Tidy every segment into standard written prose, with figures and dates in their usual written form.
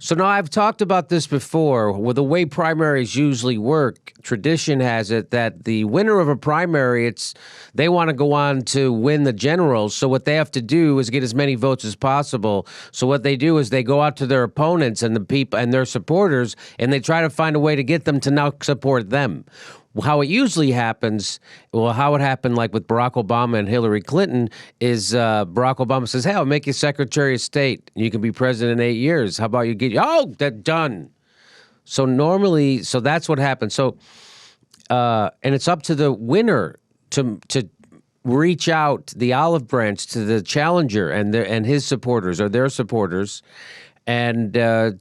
So now I've talked about this before. With the way primaries usually work, tradition has it that the winner of a primary, they want to go on to win the generals. So what they have to do is get as many votes as possible. So what they do is they go out to their opponents and the people and their supporters, and they try to find a way to get them to now support them. How it usually happens, well, how it happened like with Barack Obama and Hillary Clinton is Barack Obama says, hey, I'll make you Secretary of State. You can be president in 8 years. How about you that's done. So normally, so that's what happens. So, and it's up to the winner to reach out the olive branch to the challenger and his supporters or their supporters and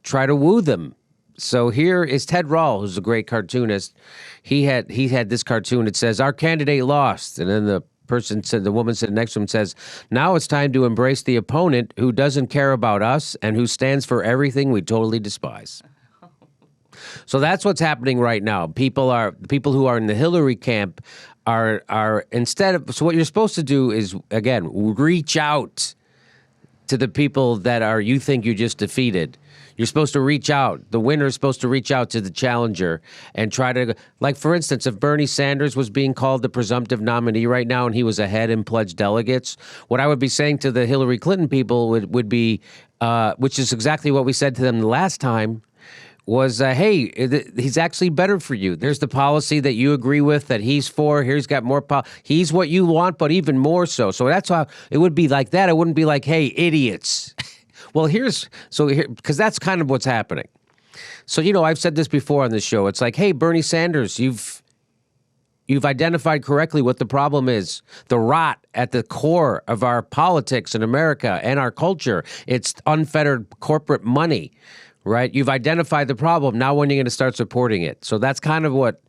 try to woo them. So here is Ted Rall, who's a great cartoonist. He had this cartoon. It says, "Our candidate lost," and then the woman sitting next to him says, "Now it's time to embrace the opponent who doesn't care about us and who stands for everything we totally despise." So that's what's happening right now. People who are in the Hillary camp are so what you're supposed to do is, again, reach out to the people that you think you just defeated. You're supposed to reach out. The winner is supposed to reach out to the challenger and try to, like, for instance, if Bernie Sanders was being called the presumptive nominee right now and he was ahead in pledged delegates, what I would be saying to the Hillary Clinton people would be, which is exactly what we said to them the last time, was, hey, he's actually better for you. There's the policy that you agree with, that he's for. He's got more he's what you want, but even more so. So that's how it would be like that. It wouldn't be like, hey, idiots. Well, because that's kind of what's happening. So, I've said this before on this show. It's like, hey, Bernie Sanders, you've identified correctly what the problem is. The rot at the core of our politics in America and our culture. It's unfettered corporate money, right? You've identified the problem. Now when are you going to start supporting it? So that's kind of what,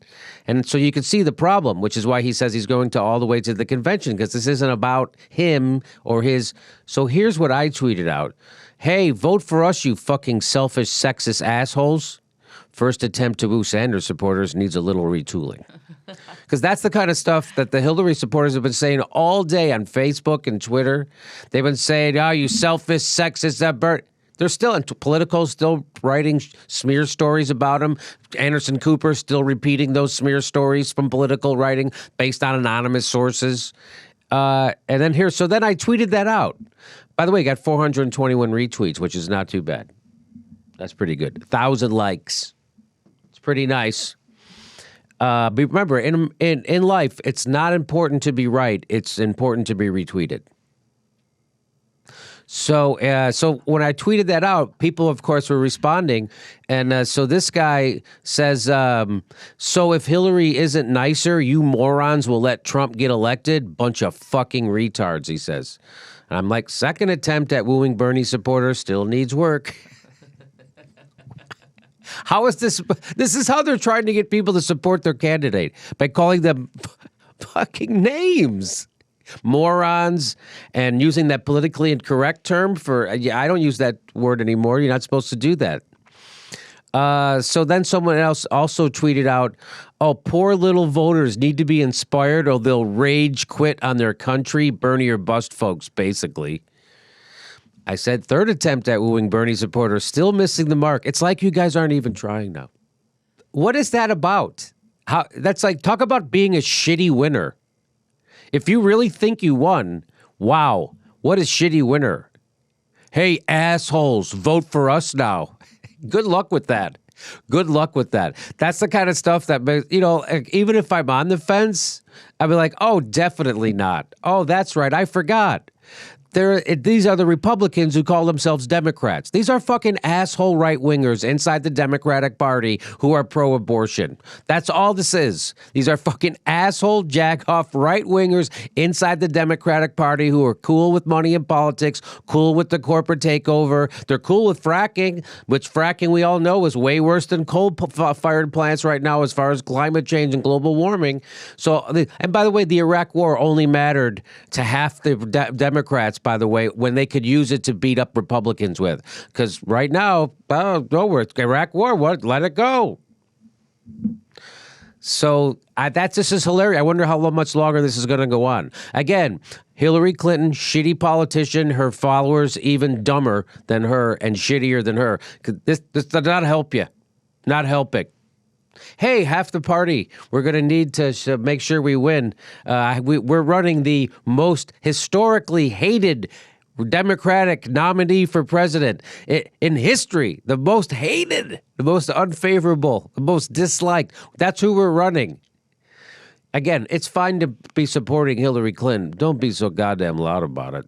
and so you can see the problem, which is why he says he's going to all the way to the convention, because this isn't about him or his. So here's what I tweeted out. Hey, vote for us, you fucking selfish, sexist assholes. First attempt to woo Sanders supporters needs a little retooling. Because that's the kind of stuff that the Hillary supporters have been saying all day on Facebook and Twitter. They've been saying, oh, you selfish, sexist, they're still in Politico, still writing smear stories about him. Anderson Cooper still repeating those smear stories from Political writing based on anonymous sources. And then then I tweeted that out. By the way, got 421 retweets, which is not too bad. That's pretty good. 1,000 likes. It's pretty nice. But remember, in life, it's not important to be right. It's important to be retweeted. So when I tweeted that out, people, of course, were responding. And so this guy says, so if Hillary isn't nicer, you morons will let Trump get elected? Bunch of fucking retards, he says. And I'm like, second attempt at wooing Bernie supporters still needs work. How is this? This is how they're trying to get people to support their candidate, by calling them fucking names. Morons, and using that politically incorrect term for, I don't use that word anymore. You're not supposed to do that. So then someone else also tweeted out, oh, poor little voters need to be inspired or they'll rage quit on their country. Bernie or bust, folks, basically. I said, third attempt at wooing Bernie supporters, still missing the mark. It's like you guys aren't even trying now. What is that about? That's like, talk about being a shitty winner. If you really think you won, wow, what a shitty winner. Hey, assholes, vote for us now. Good luck with that. Good luck with that. That's the kind of stuff that, even if I'm on the fence, I'd be like, oh, definitely not. Oh, that's right, I forgot. These are the Republicans who call themselves Democrats. These are fucking asshole right-wingers inside the Democratic Party who are pro-abortion. That's all this is. These are fucking asshole, jack-off right-wingers inside the Democratic Party who are cool with money in politics, cool with the corporate takeover. They're cool with fracking, which fracking we all know is way worse than coal-fired plants right now as far as climate change and global warming. So, and by the way, the Iraq War only mattered to half the Democrats, by the way, when they could use it to beat up Republicans with. Because right now, we're Iraq War, what? Let it go. So this is hilarious. I wonder how much longer this is going to go on. Again, Hillary Clinton, shitty politician, her followers even dumber than her and shittier than her. This does not help you. Not helping. Hey, half the party. We're going to need to make sure we win. We're running the most historically hated Democratic nominee for president in history. The most hated, the most unfavorable, the most disliked. That's who we're running. Again, it's fine to be supporting Hillary Clinton. Don't be so goddamn loud about it.